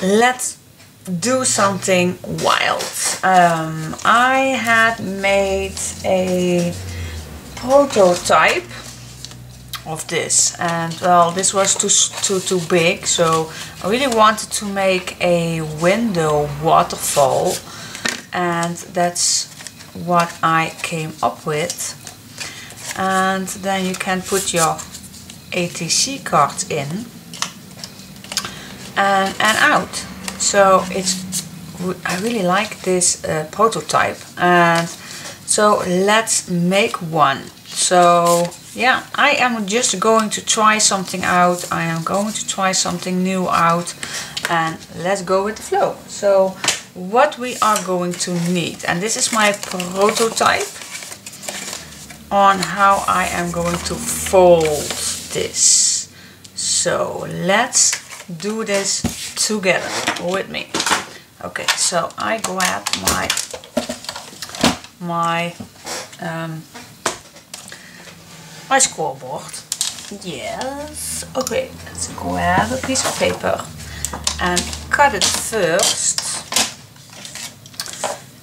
let's do something wild. I had made a prototype of this, and well, this was too big, so I really wanted to make a window waterfall, and that's what I came up with. And then you can put your ATC cards in and out. So I really like this prototype, and so let's make one. So yeah, I am just going to try something out. I am going to try something new out, and let's go with the flow. So what we are going to need, and this is my prototype on how I am going to fold this. So let's do this together with me. Okay, so I grab my scoreboard. Yes. Okay, let's grab a piece of paper and cut it first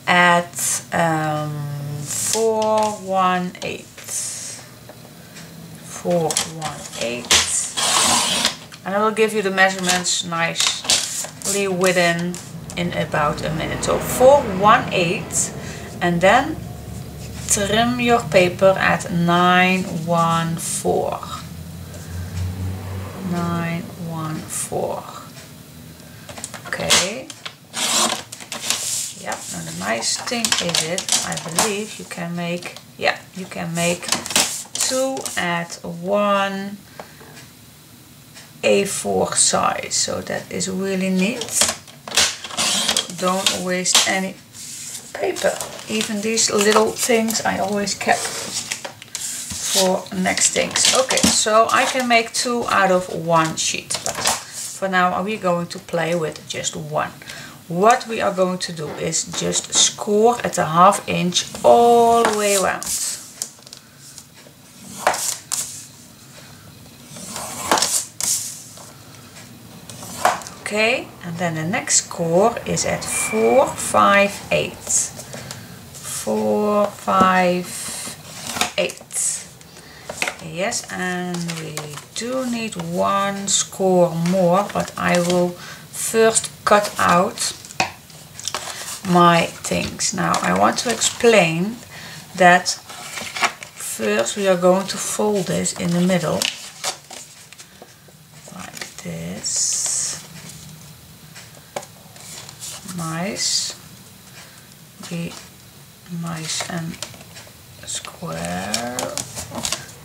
at 418. 418. And I will give you the measurements nicely within in about a minute. So 418, and then trim your paper at 914. 914. Okay. Yep. Now the nice thing is I believe you can make, yeah, you can make 2 at 1 A4 size. So that is really neat. So don't waste any paper. Even these little things I always kept for next things. Okay, so I can make 2 out of 1 sheet, but for now we're going to play with just 1. What we are going to do is just score at a 1/2 inch all the way around. Okay, and then the next score is at 458. 458. Yes, and we do need 1 score more, but I will first cut out my things. Now I want to explain that first we are going to fold this in the middle like this. Nice, be nice and square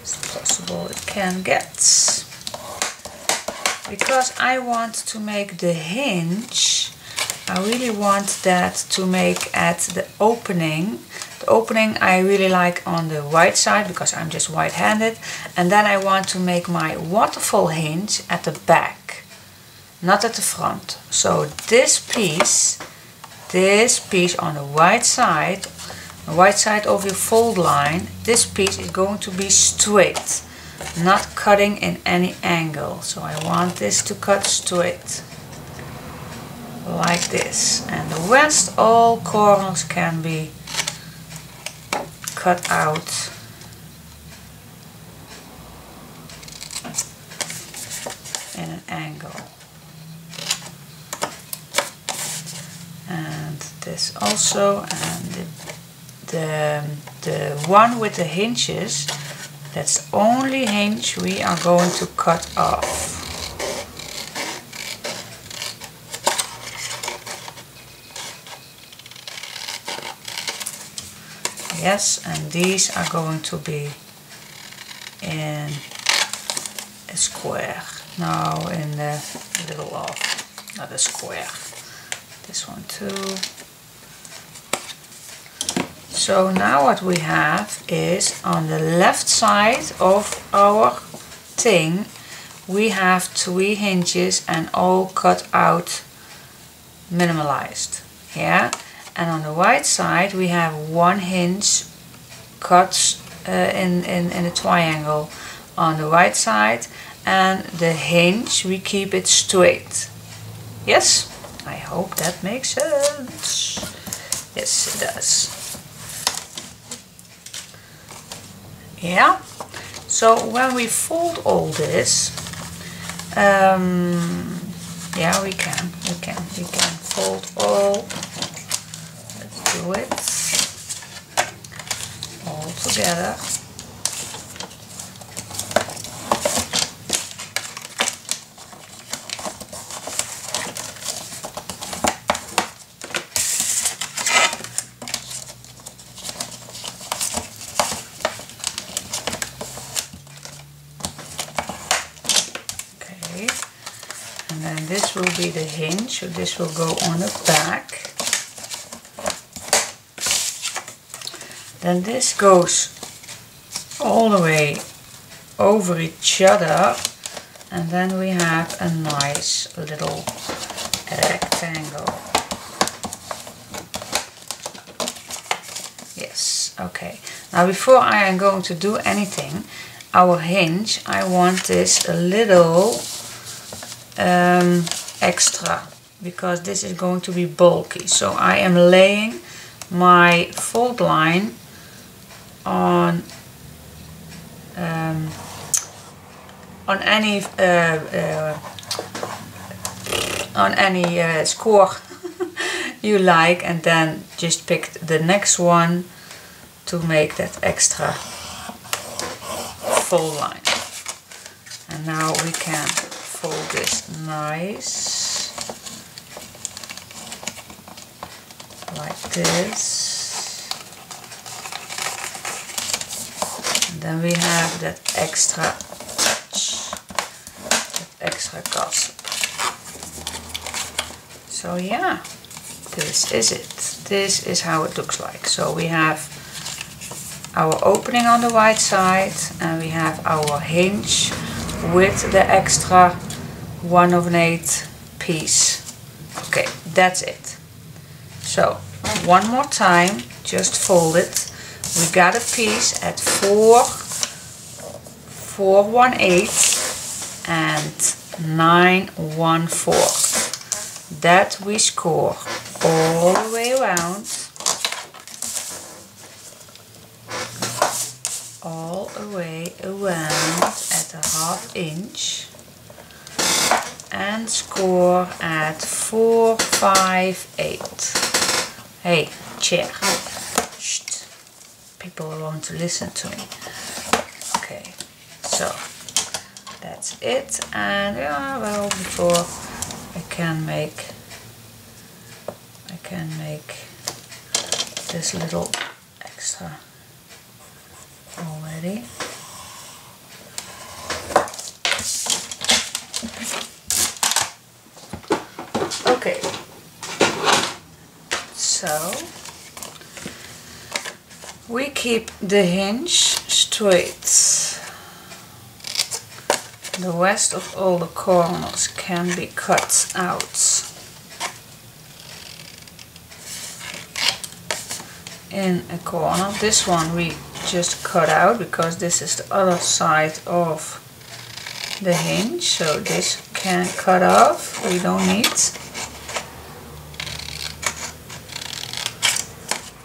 as possible it can get, because I want to make the hinge. I really want that to make at the opening. The opening I really like on the right side because I'm just right-handed, and then I want to make my waterfall hinge at the back, not at the front. So this piece on the right side of your fold line, this piece is going to be straight, not cutting in any angle. So I want this to cut straight like this, and the rest, all corners can be cut out in an angle. And this also, and the one with the hinges, that's the only hinge we are going to cut off. Yes, and these are going to be in a square. No, in the middle of, not a square. This one too. So now what we have is on the left side of our thing we have 3 hinges and all cut out, minimalized. Yeah, and on the right side we have 1 hinge cut in a triangle on the right side, and the hinge we keep it straight. Yes? I hope that makes sense. Yes, it does. Yeah. So when we fold all this, yeah, we can fold all. Let's do it all together. And then this will be the hinge, so this will go on the back. Then this goes all the way over each other, and then we have a nice little rectangle. Yes, okay. Now before I am going to do anything, our hinge, I want this a little extra, because this is going to be bulky. So I am laying my fold line on any score you like, and then just pick the next one to make that extra fold line. And now we can fold this nice like this, and then we have that extra touch, that extra gossip. So yeah, this is it. This is how it looks like. So we have our opening on the white side, and we have our hinge with the extra 1/8 piece. Okay, that's it. So one more time, just fold it. We got a piece at 4/1/8 and 9/1/4. That we score all the way around. All the way around at a 1/2 inch. And score at 4/5/8. Hey, chair. Shh. People want to listen to me. Okay, so that's it. And yeah, well, before I can make this little extra already. Okay, so we keep the hinge straight. The rest of all the corners can be cut out in a corner. This one we just cut out because this is the other side of the hinge, so this can cut off, we don't need.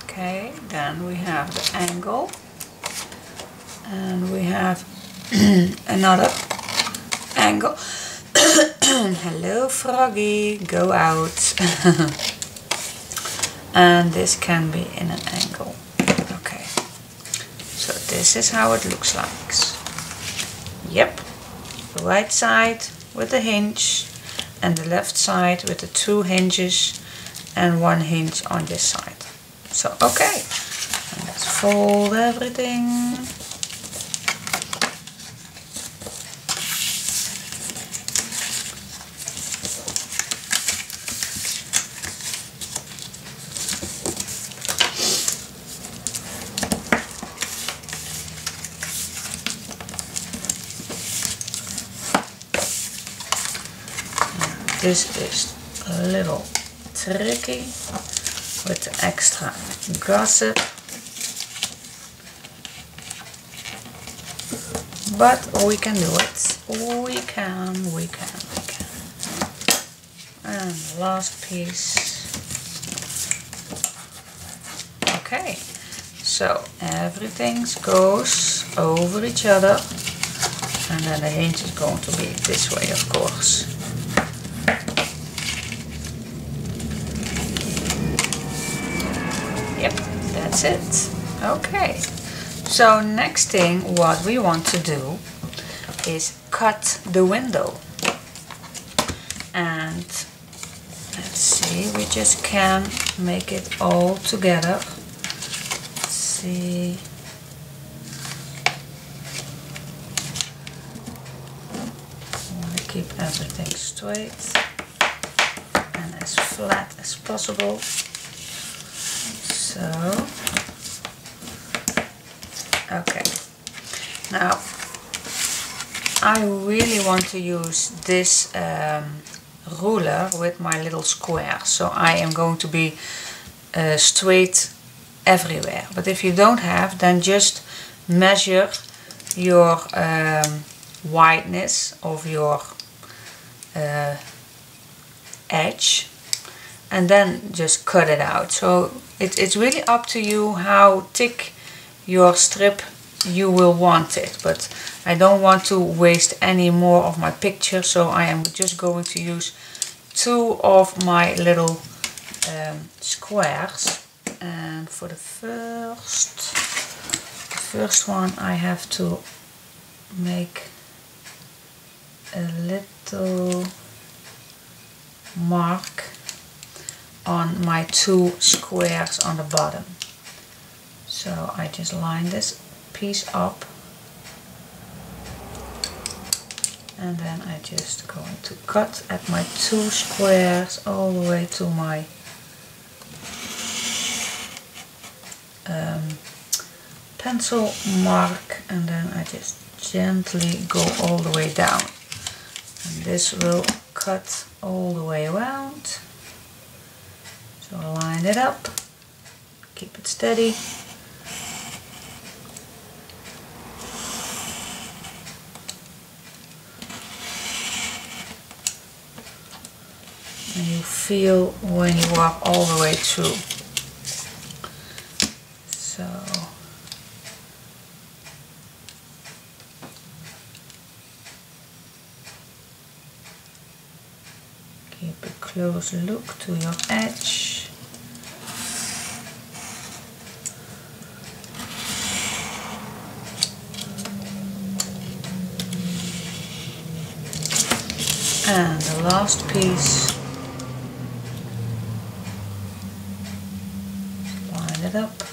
Okay, then we have the angle, and we have another angle. Hello Froggy, go out. And this can be in an angle. Okay, so this is how it looks like. Yep, the right side with the hinge and the left side with the 2 hinges and 1 hinge on this side. So okay, and let's fold everything. This is a little tricky with the extra gossip, but we can do it. We can. And last piece. Okay, so everything goes over each other, and then the hinge is going to be this way, of course. Yep, that's it. Okay, so next thing what we want to do is cut the window. And let's see, we just can make it all together. Let's see. I want to keep everything straight and as flat as possible. So, okay. Now, I really want to use this ruler with my little square, so I am going to be straight everywhere. But if you don't have, then just measure your wideness of your edge and then just cut it out. So it's really up to you how thick your strip you will want it, but I don't want to waste any more of my picture, so I am just going to use 2 of my little squares. And for the first one I have to make a little mark on my 2 squares on the bottom. So I just line this piece up, and then I just going to cut at my 2 squares all the way to my pencil mark, and then I just gently go all the way down, and this will cut all the way around. So line it up, keep it steady. And you feel when you walk all the way through. So keep a close look to your edge. And the last piece, line it up.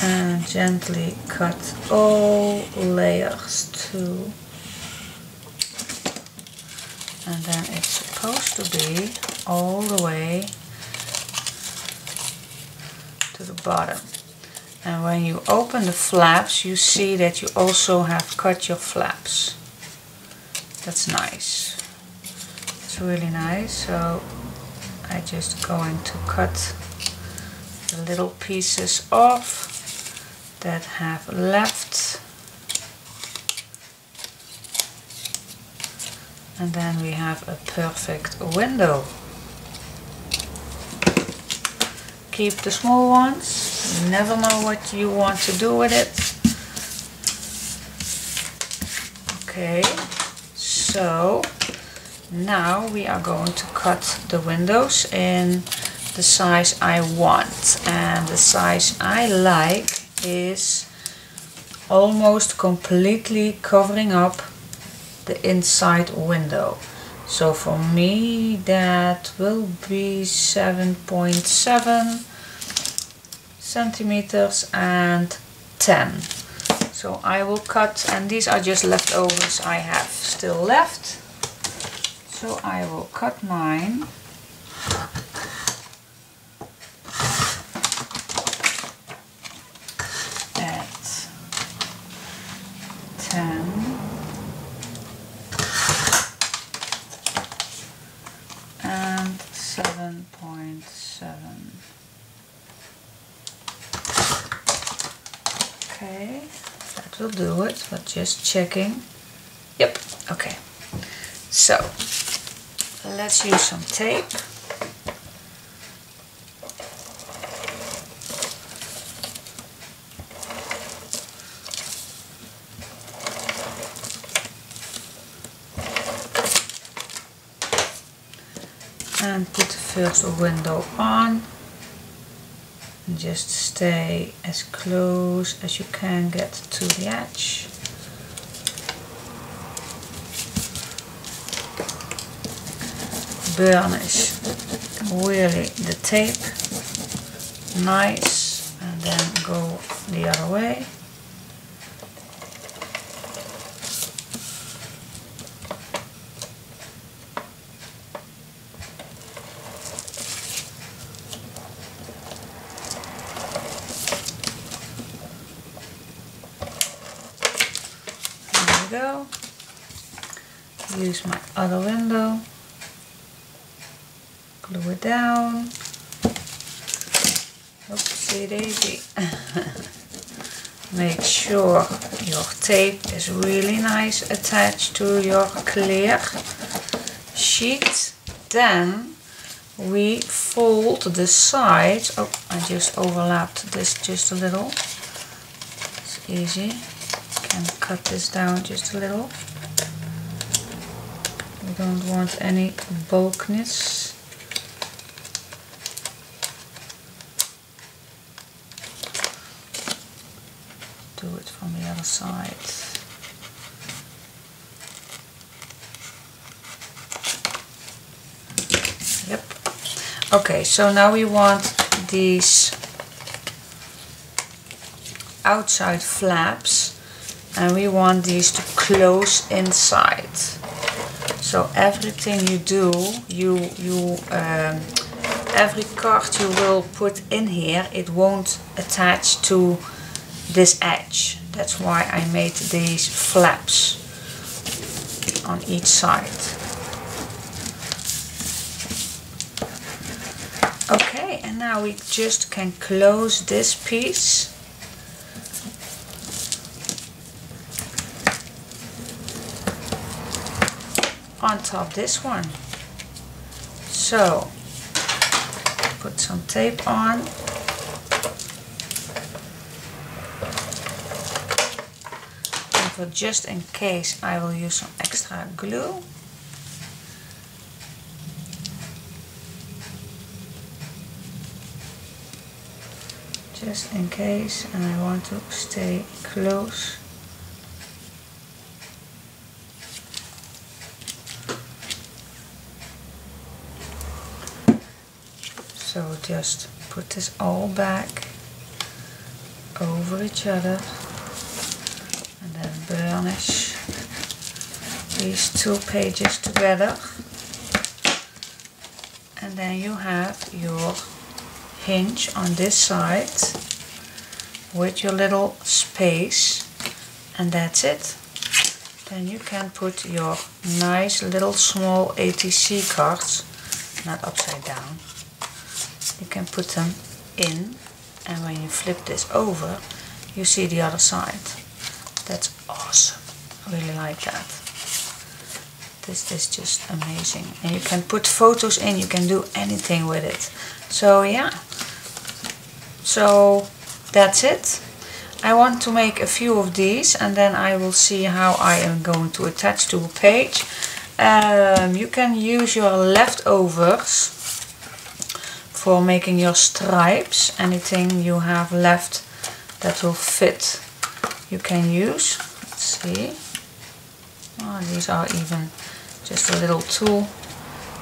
And gently cut all layers too. And then it's supposed to be all the way to the bottom. And when you open the flaps, you see that you also have cut your flaps. That's nice. It's really nice. So I just going to cut the little pieces off that have left. And then we have a perfect window. Keep the small ones. You never know what you want to do with it. Okay, so now we are going to cut the windows in the size I want. And the size I like is almost completely covering up the inside window. So for me that will be 7.7 centimeters and 10. So I will cut, and these are just leftovers I have still left. So I will cut mine. At 10. And 7.7. Okay, that will do it, but just checking Yep, okay. So let's use some tape. And put the first window on. And just stay as close as you can get to the edge. Burnish really the tape nice, and then go the other way. Go. Use my other window, glue it down. Oopsie daisy. Make sure your tape is really nice attached to your clear sheet. Then we fold the sides. Oh, I just overlapped this just a little. It's easy. Can cut this down just a little. We don't want any bulkiness. Do it from the other side. Yep. Okay, so now we want these outside flaps. And we want these to close inside. So everything you do, every card you will put in here, it won't attach to this edge. That's why I made these flaps on each side. Okay, and now we just can close this piece. On top this one. So put some tape on. And for just in case I will use some extra glue. Just in case, and I want to stay close. So just put this all back over each other and then burnish these two pages together, and then you have your hinge on this side with your little space, and that's it. Then you can put your nice little small ATC cards, not upside down. You can put them in, and when you flip this over, you see the other side. That's awesome. I really like that. This is just amazing. And you can put photos in, you can do anything with it. So yeah. So that's it. I want to make a few of these, and then I will see how I am going to attach to a page. You can use your leftovers for making your stripes. Anything you have left that will fit, you can use. Let's see. Oh, these are even just a little too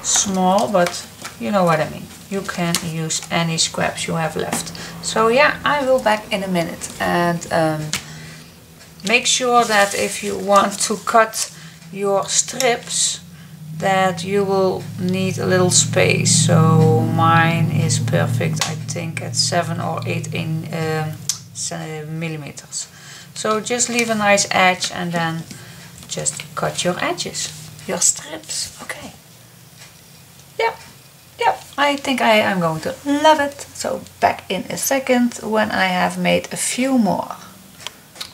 small, but you know what I mean. You can use any scraps you have left. So yeah, I will back in a minute, and make sure that if you want to cut your strips, that you will need a little space. So mine is perfect, I think at 7 or 8 millimeters. So just leave a nice edge, and then just cut your edges, your strips. Okay. Yep, I think I am going to love it. So back in a second when I have made a few more.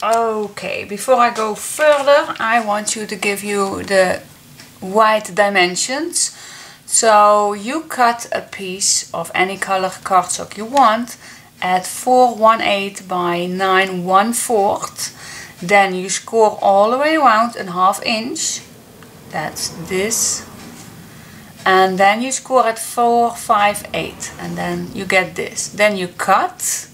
Okay, before I go further, I want to give you the white dimensions. So you cut a piece of any color cardstock you want at 4/1/8 by 9/1/4. Then you score all the way around a 1/2 inch. That's this. And then you score at 4/5/8 and then you get this. Then you cut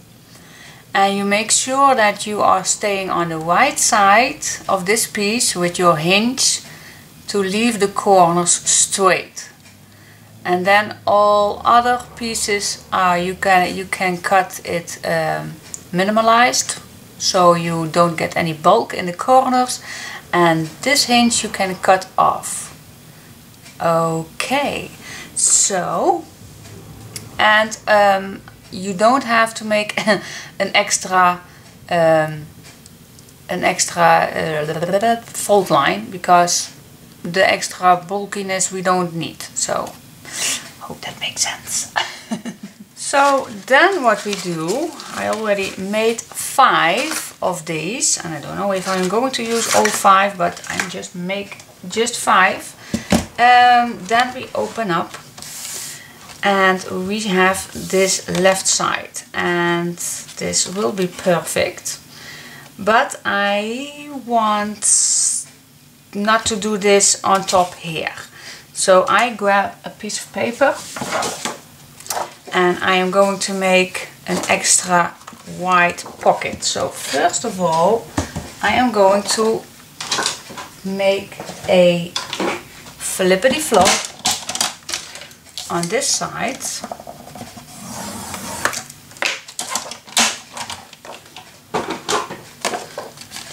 and you make sure that you are staying on the right side of this piece with your hinge to leave the corners straight. And then all other pieces you can cut it minimalized, so you don't get any bulk in the corners, and this hinge you can cut off. Okay, so, and you don't have to make an extra fold line, because the extra bulkiness we don't need. So hope that makes sense. So then what we do, I already made 5 of these, and I don't know if I'm going to use all 5, but I'm just make just 5. Then we open up and we have this left side, and this will be perfect, but I want not to do this on top here. So I grab a piece of paper and I am going to make an extra wide pocket. So first of all, I am going to make a flippity flop on this side.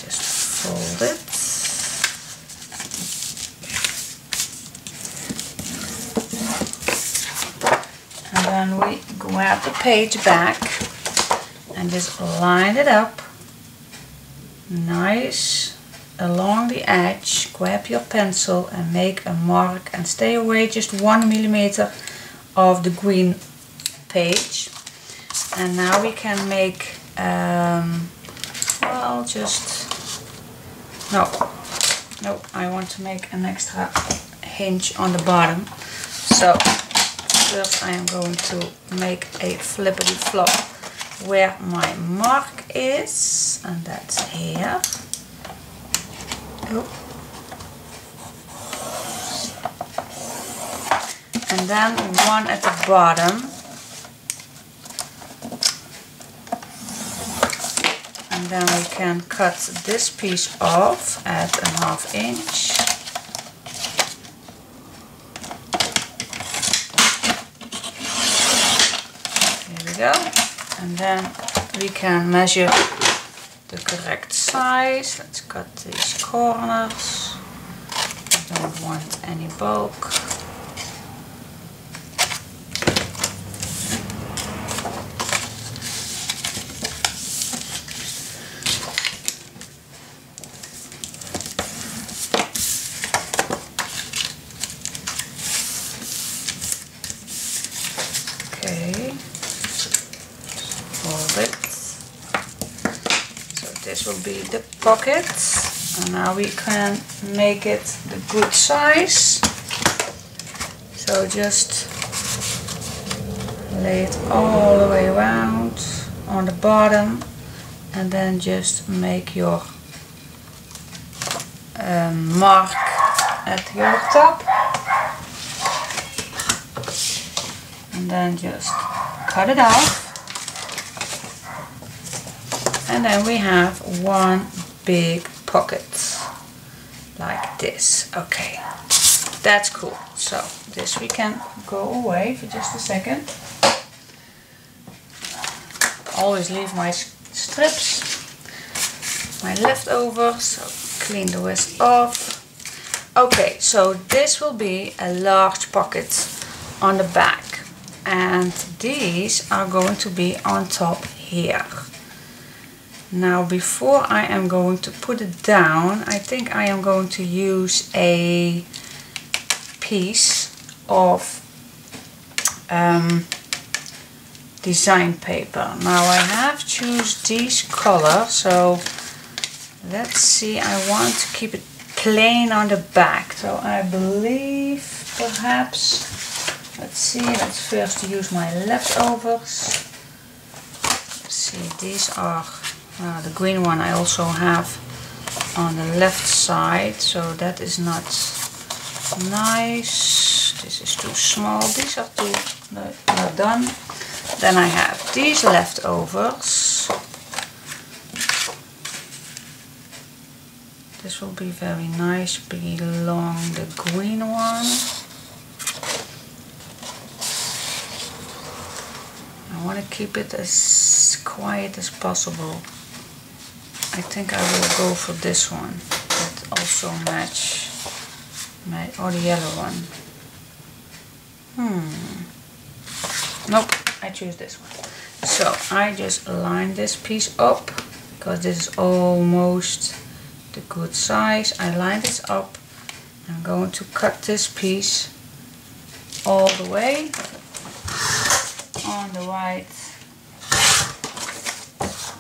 Just fold it. And then we grab the page back and just line it up nice along the edge. Grab your pencil and make a mark and stay away just 1 millimeter of the green page. And now we can make well, just no, I want to make an extra hinge on the bottom. So first I am going to make a flippity flop where my mark is, and that's here. Oh. And then one at the bottom, and then we can cut this piece off at a 1/2 inch. Here we go. And then we can measure the correct size. Let's cut these corners. I don't want any bulk. Okay. Fold it. So this will be the pocket, and now we can make it the good size. So just lay it all the way around on the bottom, and then just make your mark at your top, and then just cut it off. And then we have one big pocket like this. Okay, that's cool. So this we can go away for just a second. Always leave my strips, my leftovers, so clean the rest off. Okay, so this will be a large pocket on the back, and these are going to be on top here. Now before I am going to put it down, I think I am going to use a piece of design paper. Now I have choose these colors, so let's see, I want to keep it plain on the back. So I believe perhaps, let's see, let's first use my leftovers. Let's see, these are the green one I also have on the left side, so that is not nice. This is too small. These are too not done. Then I have these leftovers. This will be very nice along the green one. I want to keep it as quiet as possible. I think I will go for this one. That also match or the yellow one. Nope, I choose this one. So I just line this piece up because this is almost the good size. I line this up. I'm going to cut this piece all the way on the right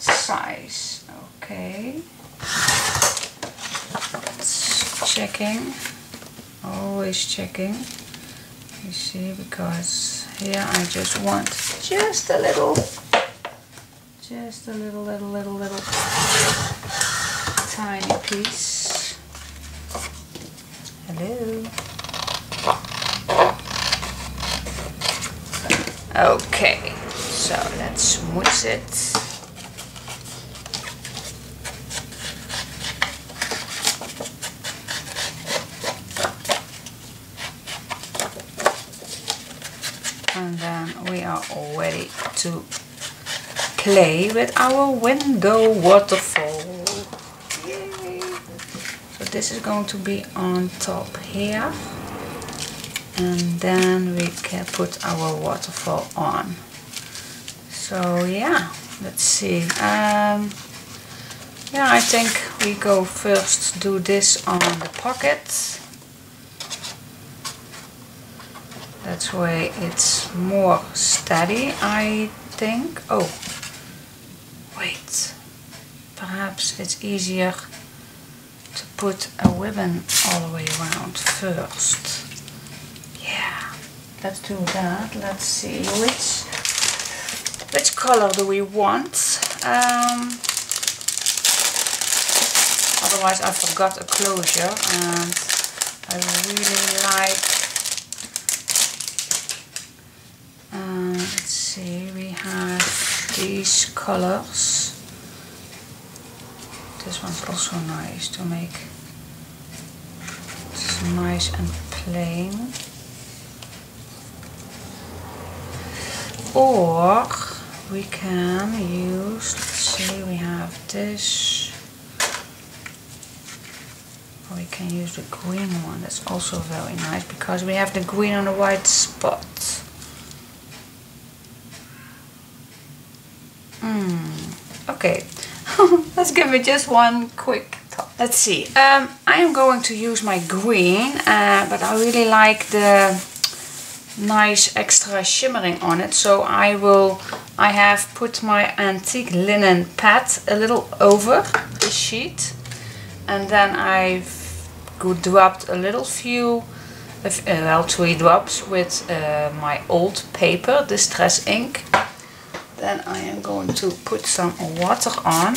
size. Okay. That's checking. Always checking. You see, because here I just want just a little tiny piece. Hello. Okay, so let's smooth it. And then we are ready to play with our window waterfall. Yay! So this is going to be on top here. And then we can put our waterfall on. So yeah, let's see. Yeah, I think we go first do this on the pocket. That way it's more steady, I think. Oh, wait. Perhaps it's easier to put a ribbon all the way around first. Yeah, let's do that. Let's see which color do we want. Otherwise I forgot a closure, and I really like. Let's see, we have these colors. This one's also nice to make. It's nice and plain. Or we can use, let's see, we have this. Or we can use the green one. That's also very nice because we have the green on the white spot. Okay, let's give it just one quick thought. Let's see. I am going to use my green, but I really like the nice extra shimmering on it. So I have put my antique linen pad a little over the sheet, and then I've dropped a little few, well, 3 drops with my old paper, Distress ink. Then I am going to put some water on,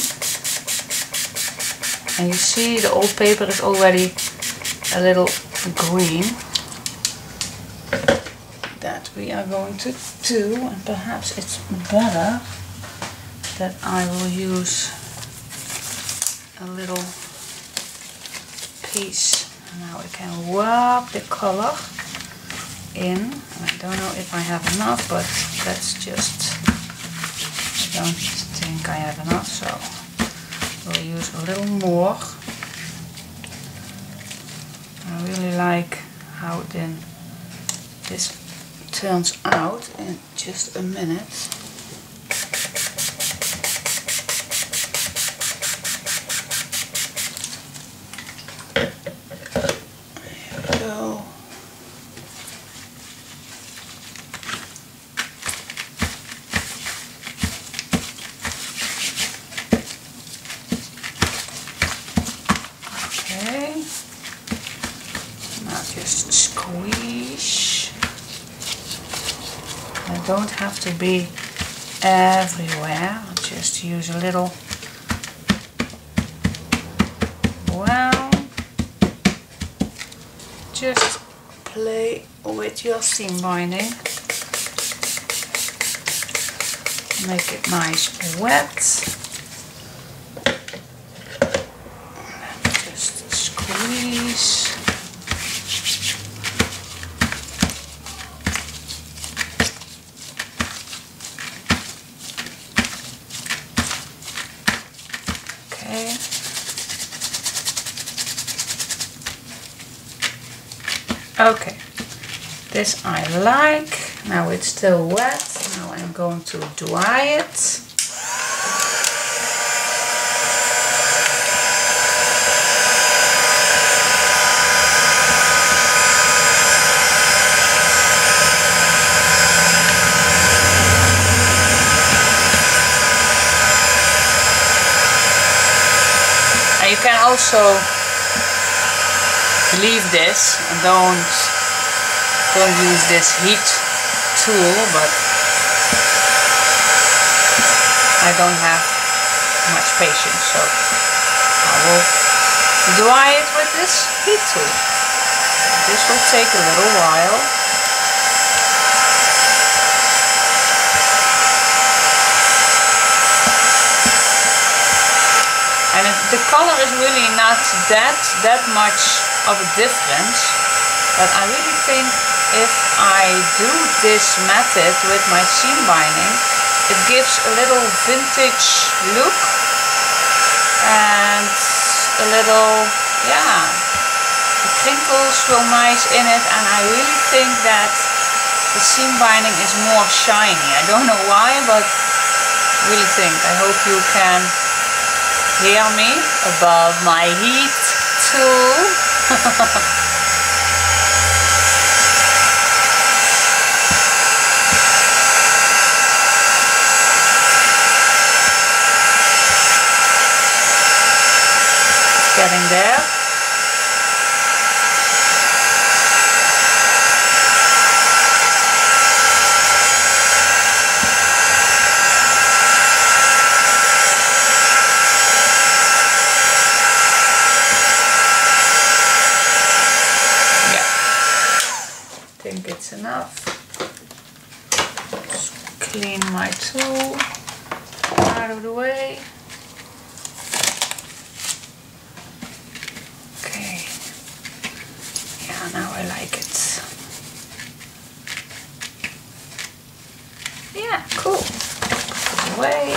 and you see the old paper is already a little green. That we are going to do, and perhaps it's better that I will use a little piece. Now we can rub the color in. I don't know if I have enough, but let's just. I don't think I have enough, so we'll use a little more. I really like how then this turns out in just a minute. There we go. They don't have to be everywhere. I'll just use a little. Well, just play with your seam binding. Make it nice wet. Just squeeze. Okay. Okay. This I like. Now it's still wet. Now I'm going to dry it. And you can also leave this and don't use this heat tool, but I don't have much patience, so I will dry it with this heat tool. This will take a little while. And the color is really not that much of a difference, but I really think if I do this method with my seam binding, it gives a little vintage look and a little, yeah, the crinkles feel nice in it, and I really think that the seam binding is more shiny. I don't know why, but I really think. I hope you can hear me above my heat tool. Getting there. Yeah, I think it's enough. Just clean my tool out of the way. Now I like it. Yeah, cool. Put it away.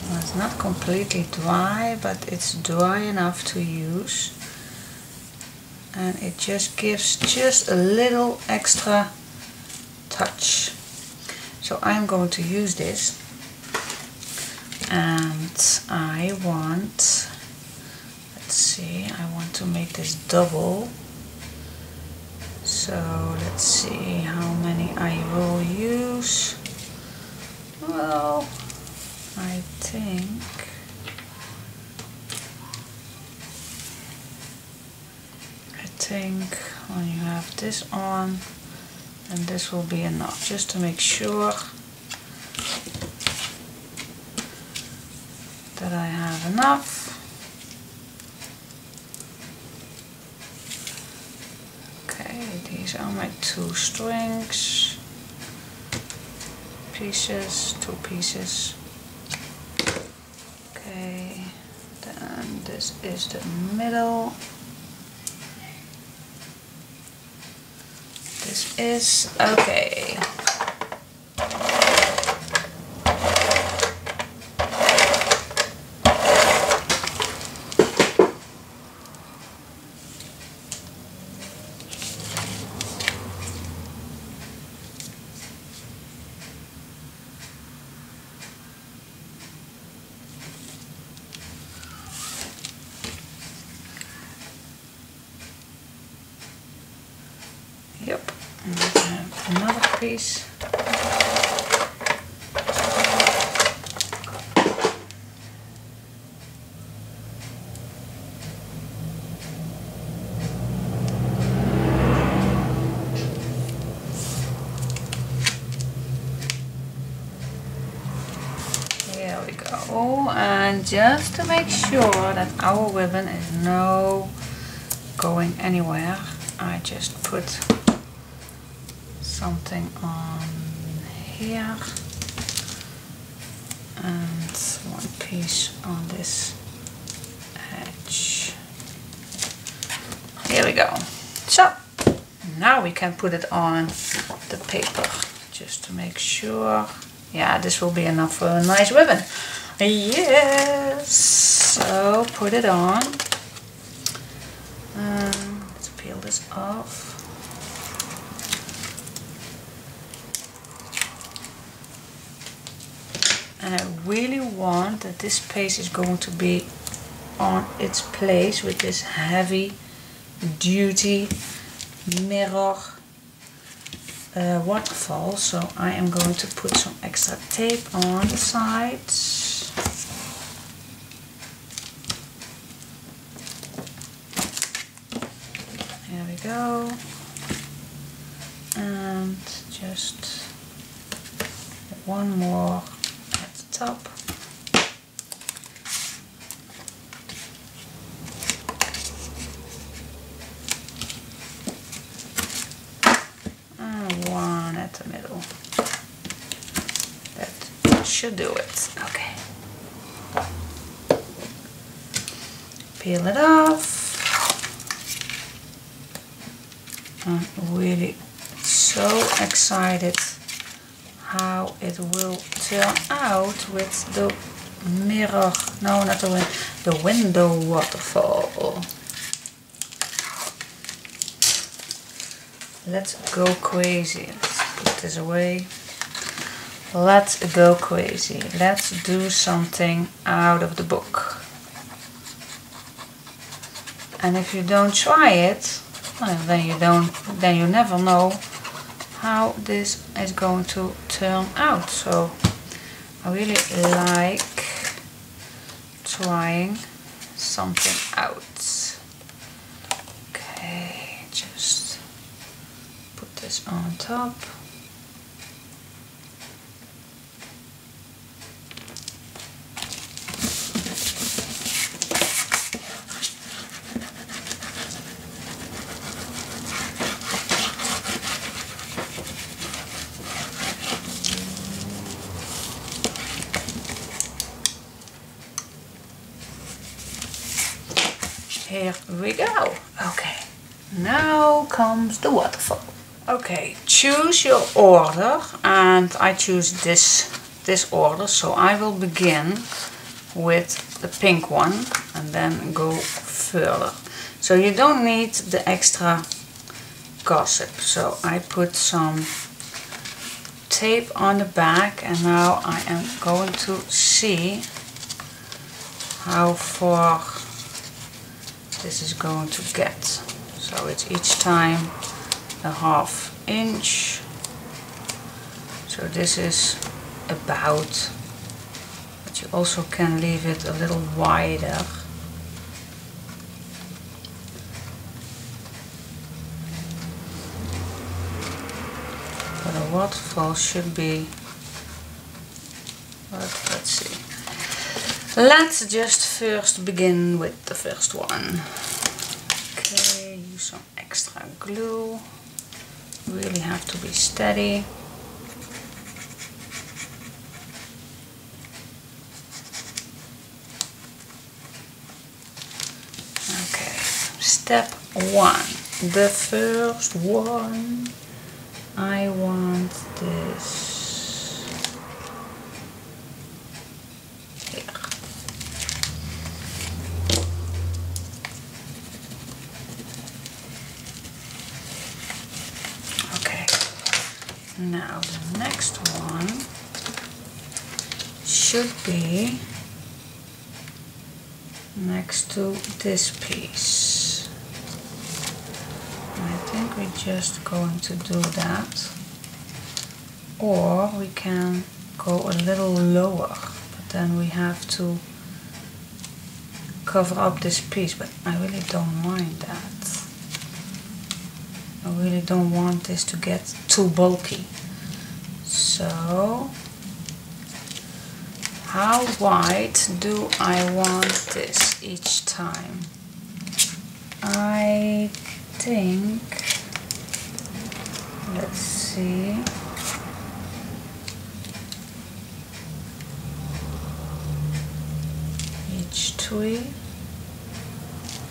Well, it's not completely dry, but it's dry enough to use. And it just gives just a little extra touch. So I'm going to use this. And I want, let's see, I want to make this double. So let's see how many I will use. Well, I think when you have this on, and this will be enough, just to make sure that I have enough. Okay, these are my 2 strings, pieces, 2 pieces. Okay, then this is the middle. This is, okay. Yep, and then I have another piece. And just to make sure that our ribbon is no going anywhere, I just put something on here and one piece on this edge. Here we go. So now we can put it on the paper just to make sure. Yeah, this will be enough for a nice ribbon. Yes. So put it on. Let's peel this off. And I really want that this page is going to be on its place with this heavy duty mirror waterfall. So I am going to put some extra tape on the sides. There we go. And just one more at the top. One at the middle. That should do it. Okay. Peel it off. I'm really so excited how it will turn out with the mirror. No, not the window. The window waterfall. Let's go crazy. Let's put this away. Let's go crazy. Let's do something out of the book. And if you don't try it, well, then you never know how this is going to turn out. So I really like trying something out. Okay, just put this on top. Here we go. Okay, now comes the waterfall. Okay, choose your order, and I choose this order, so I will begin with the pink one and then go further. So you don't need the extra gossip. So I put some tape on the back, and now I am going to see how far this is going to get. So it's each time a ½ inch. So this is about, but you also can leave it a little wider. But a waterfall should be, let's see. Let's just first begin with the first one. Okay, use some extra glue. Really have to be steady. Okay, step one. The first one. I want this. Now the next one should be next to this piece. I think we're just going to do that, or we can go a little lower, but then we have to cover up this piece, but I really don't mind that. I really don't want this to get too bulky. So How wide do I want this each time? I think, let's see, each 3,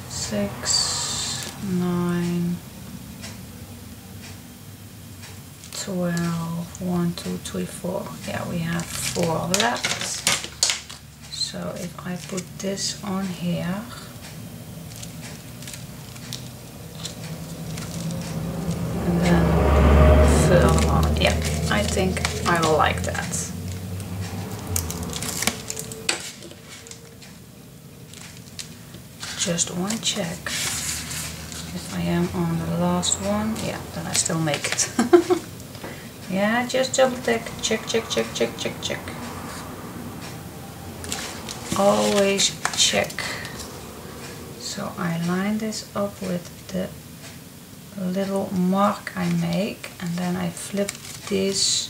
6, 9, 12, 1, 2, 3, 4. Yeah, we have 4 left. So if I put this on here, and then fill on. Yeah, I think I will like that. Just one check. If I am on the last one, yeah, then I still make it. Yeah, just double check, check. Always check. So I line this up with the little mark I make, and then I flip this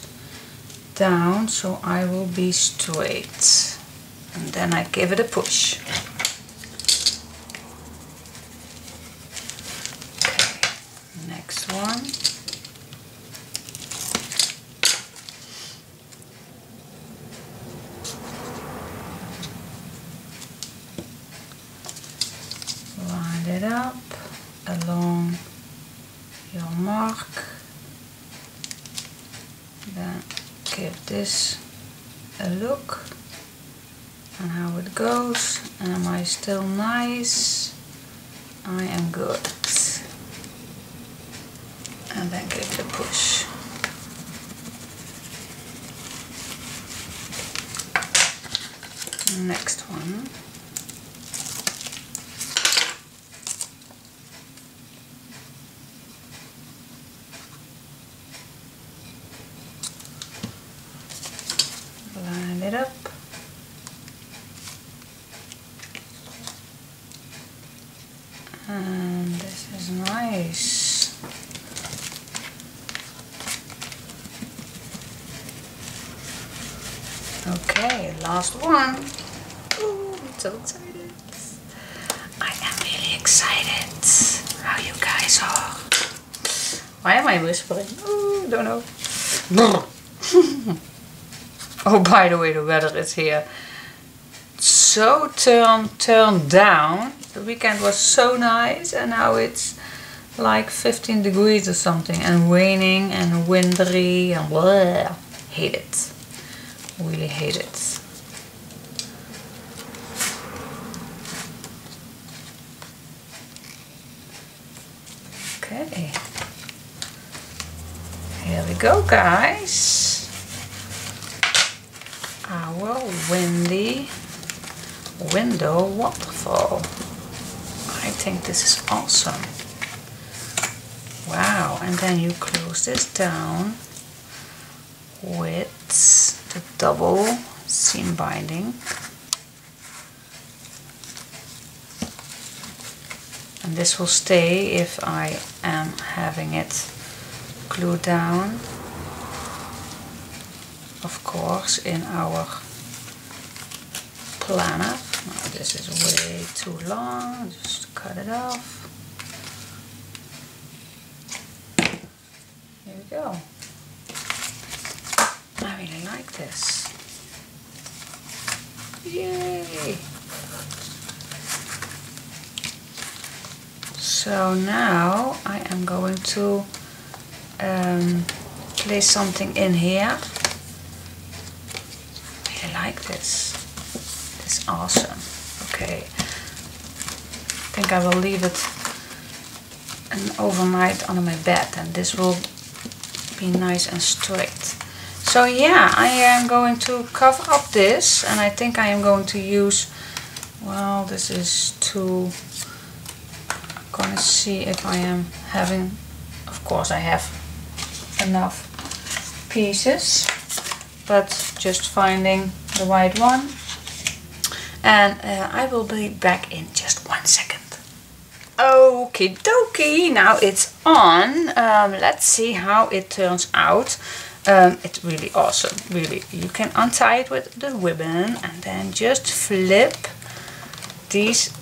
down so I will be straight, and then I give it a push. Okay, next one. Line it up along your mark, then give this a look and how it goes. Am I still nice? I am good. And then give it a push. Next one. Line it up. And this is nice. Okay, last one. Ooh, I'm so excited. I am really excited. How you guys are? Why am I whispering? Ooh, don't know. Oh, by the way, the weather is here so turned down. The weekend was so nice, and now it's like 15 degrees or something, and raining and wintry and blah. Hate it. Really hate it. Okay. Here we go, guys. Our windy window waterfall. I think this is awesome. Wow, and then you close this down with the double seam binding. And this will stay if I am having it glued down, of course, in our planner. Now, this is way too long, just cut it off. Here we go. I really like this. Yay! So now I am going to place something in here. I really like this. This is awesome. Okay. I think I will leave it overnight under my bed, and this will be nice and straight. So yeah, I am going to cover up this, and I think I am going to use, well, this is too, I'm gonna see if I am having, of course I have enough pieces, but just finding the right one. And I will be back in just 1 second. Okie dokie, now it's on. Let's see how it turns out. It's really awesome, really. You can untie it with the ribbon and then just flip these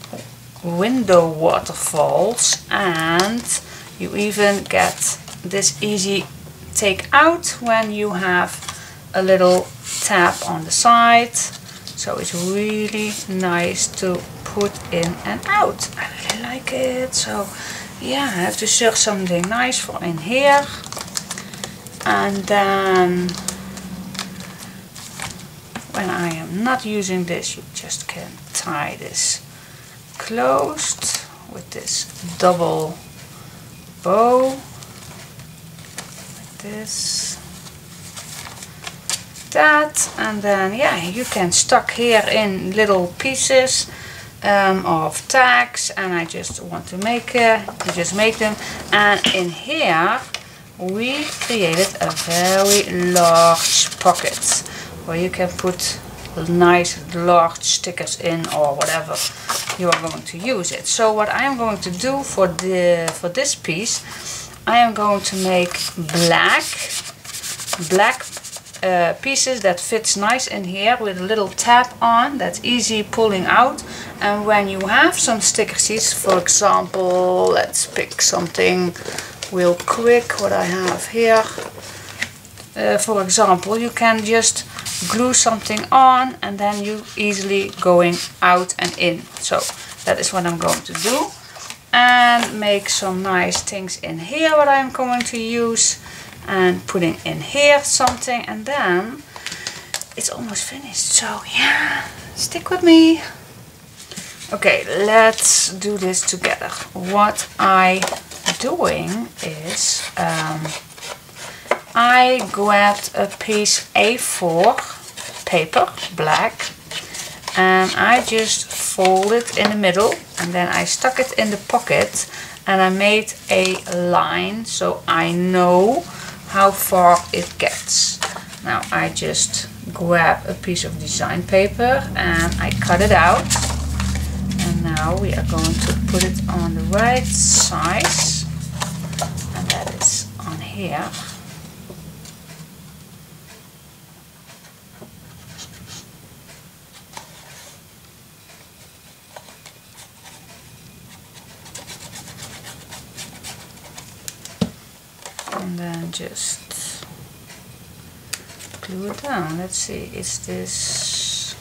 window waterfalls, and you even get this easy take out when you have a little tab on the side. So it's really nice to put in and out. I really like it. So yeah, I have to search something nice for in here. And then when I am not using this, you just can tie this closed with this double bow, like this, that, and then yeah, you can stuck here in little pieces of tags, and I just want to make you just make them. And in here we created a very large pocket where you can put nice large stickers in, or whatever you are going to use it. So what I am going to do for this piece, I am going to make black pieces that fits nice in here with a little tab on that's easy pulling out. And when you have some sticker sheets, for example, let's pick something real quick what I have here. For example, you can just glue something on and then you easily going out and in. So that is what I'm going to do, and make some nice things in here what I'm going to use, and putting in here something, and then it's almost finished. So yeah, stick with me. Okay, let's do this together. What I'm doing is I grabbed a piece A4 paper, black, and I just fold it in the middle, and then I stuck it in the pocket, and I made a line so I know how far it gets. Now I just grab a piece of design paper and I cut it out, and now we are going to put it on the right size, and that is on here. And then just glue it down. Let's see, is this,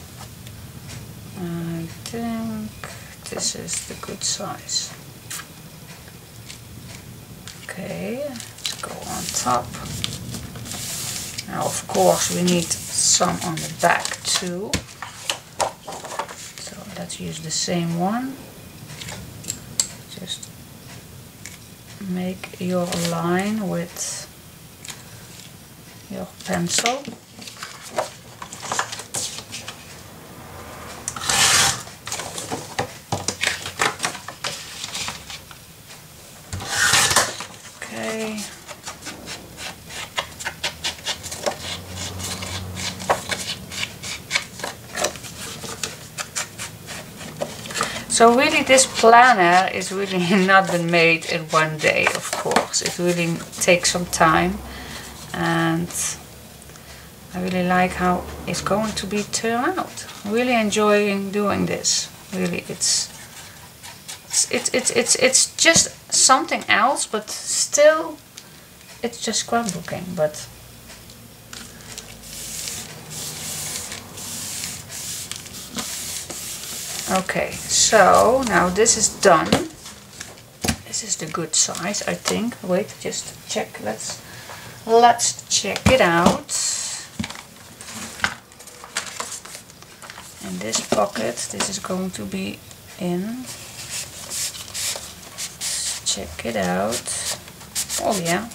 I think this is the good size. Okay, let's go on top. Now of course we need some on the back too, so let's use the same one. Just make your line with your pencil. Okay. So really this planner is really not been made in one day, of course. It really takes some time, and I really like how it's going to be turned out. Really enjoying doing this. Really, it's just something else, but still it's just scrapbooking. But okay, so now this is done. This is the good size, I think. Wait, just check. Let's check it out. In this pocket, this is going to be in. Let's check it out. Oh yeah.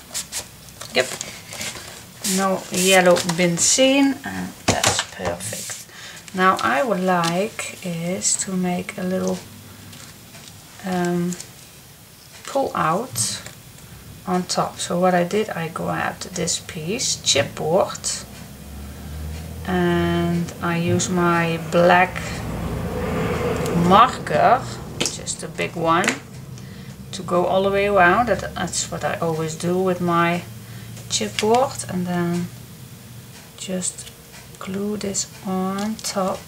Yep. No yellow benzene, and that's perfect. Now I would like is to make a little pull out on top. So what I did, I grabbed this piece, chipboard, and I use my black marker, just a big one, to go all the way around. That's what I always do with my chipboard, and then just glue this on top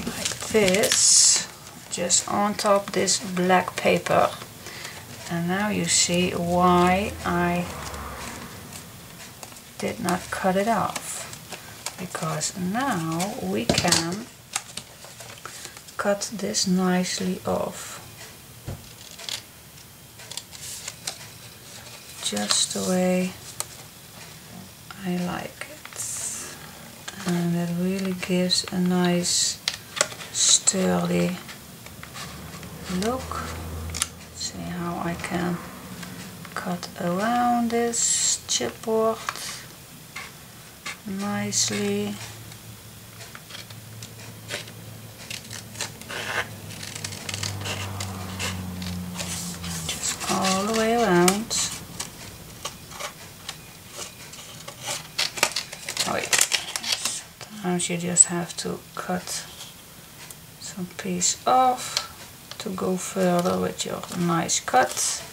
like this, just on top this black paper. And now you see why I did not cut it off, because now we can cut this nicely off, just the way I like it, and it really gives a nice sturdy look. See how I can cut around this chipboard nicely. Just all the way around. Wait, sometimes you just have to cut some piece off to go further with your nice cut.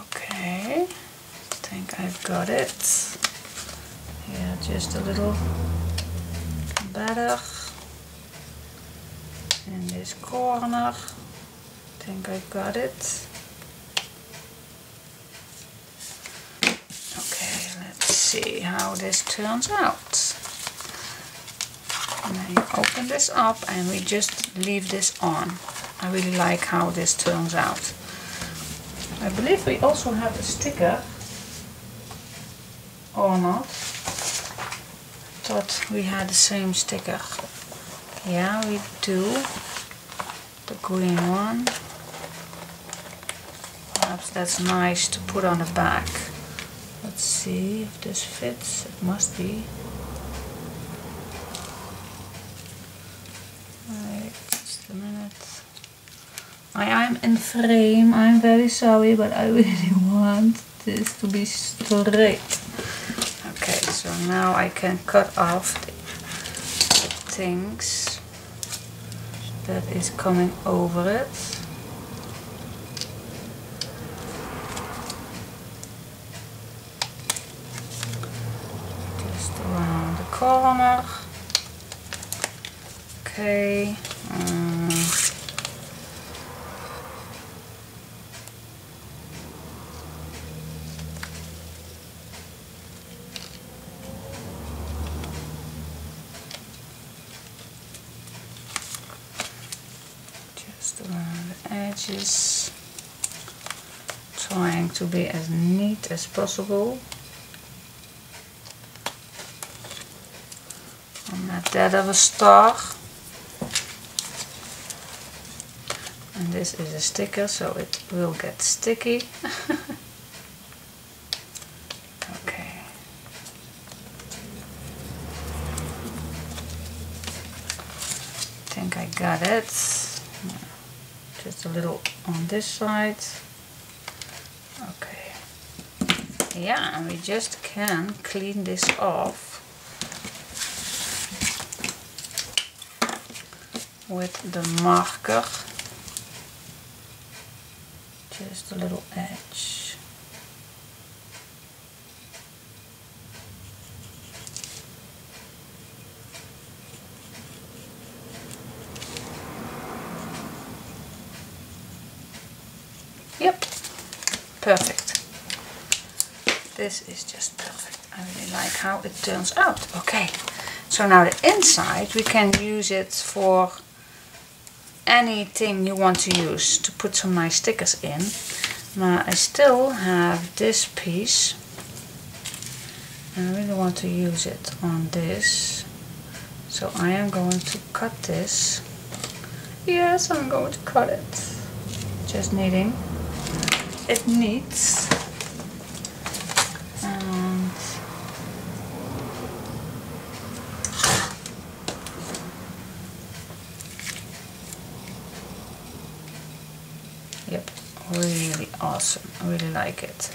Okay, I think I've got it. Yeah, just a little better. In this corner, I think I got it. Okay, let's see how this turns out. And then you open this up and we just leave this on. I really like how this turns out. I believe we also have a sticker, or not. Thought we had the same sticker. Yeah, we do. The green one. Perhaps that's nice to put on the back. Let's see if this fits. It must be. Wait, just a minute. I am in frame. I'm very sorry, but I really want this to be straight. Okay, so now I can cut off the things that is coming over it. Just around the corner. Okay. Around the edges, trying to be as neat as possible. I'm not that of a star. And this is a sticker, so it will get sticky. Okay. I think I got it. Just a little on this side. Okay. Yeah, and we just can clean this off with the marker. Just a little edge. Yep, perfect. This is just perfect. I really like how it turns out. Okay, so now the inside, we can use it for anything you want to use, to put some nice stickers in. Now I still have this piece, and I really want to use it on this. So I am going to cut this. Yes, I'm going to cut it. Just needing. It needs, and yep, really awesome. I really like it.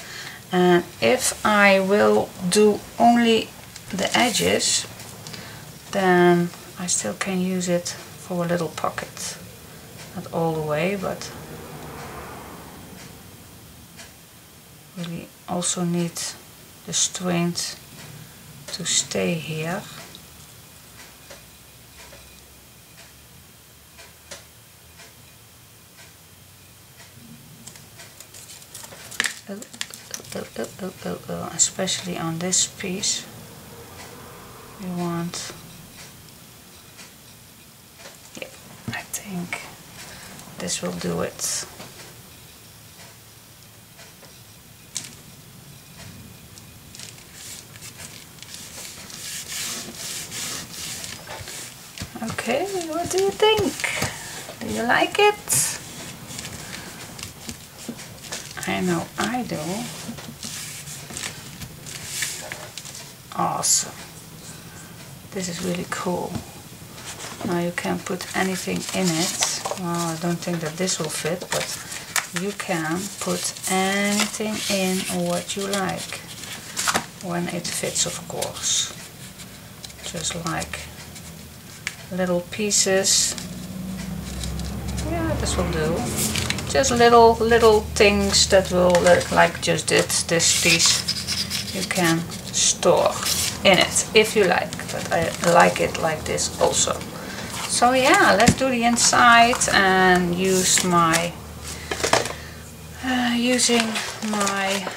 And if I will do only the edges, then I still can use it for a little pocket. Not all the way, but really also need the strength to stay here. Especially on this piece, we want, yeah, I think this will do it. Okay, what do you think? Do you like it? I know I do. Awesome. This is really cool. Now you can put anything in it. Well, I don't think that this will fit, but you can put anything in what you like. When it fits, of course. Just like little pieces. Yeah, this will do. Just little things that will look like just this piece. You can store in it if you like, but I like it like this also. So yeah, let's do the inside and use my using my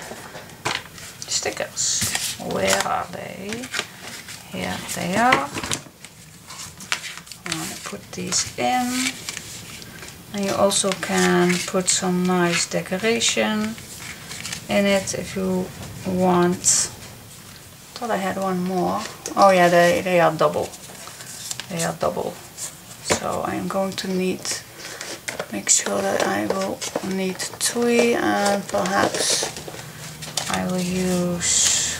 stickers. Where are they? Here they are. I want to put these in. And you also can put some nice decoration in it if you want. Thought I had one more. Oh yeah, they are double. They are double. So I'm going to make sure that I will need 3, and perhaps I will use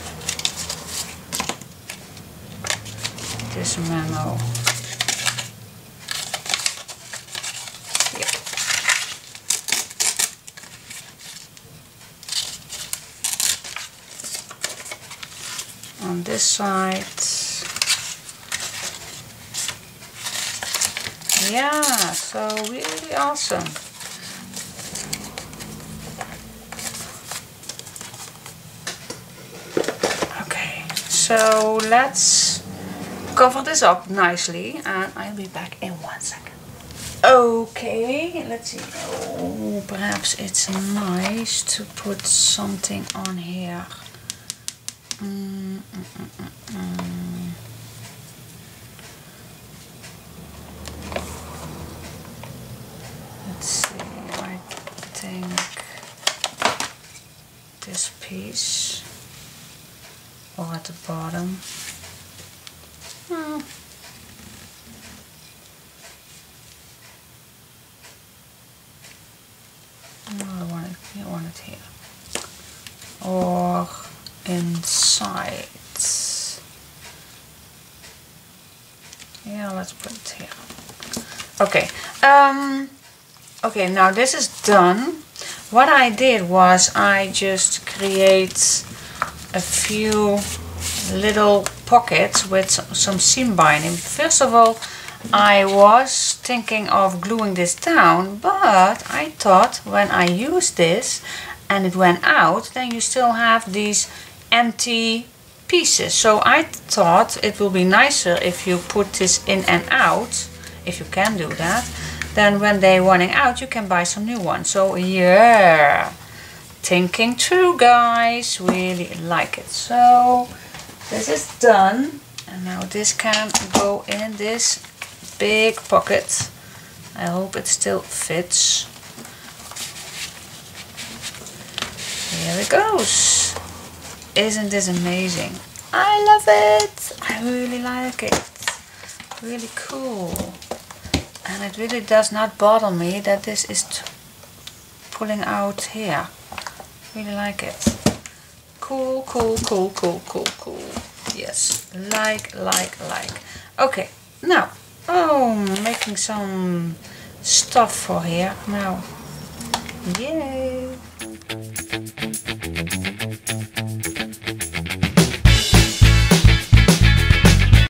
this memo. On this side, yeah, so really awesome. Okay, so let's cover this up nicely, and I'll be back in 1 second. Okay, let's see. Oh, perhaps it's nice to put something on here. Let's see, I think this piece, or at the bottom. No, I want it here. Or inside. Yeah, let's put it here. Okay. Okay, now this is done. What I did was I just create a few little pockets with some seam binding. First of all, I was thinking of gluing this down, but I thought when I use this and it went out, then you still have these empty pieces. So I thought it will be nicer if you put this in and out, if you can do that. Then when they're running out, you can buy some new ones. So yeah, thinking through, guys, really like it. So this is done, and now this can go in this big pocket. I hope it still fits. Here it goes. Isn't this amazing? I love it. I really like it. Really cool. And it really does not bother me that this is pulling out here. Really like it. Cool, cool, cool, cool, cool, cool. Yes, like. Okay, now, making some stuff for here. Now, yay.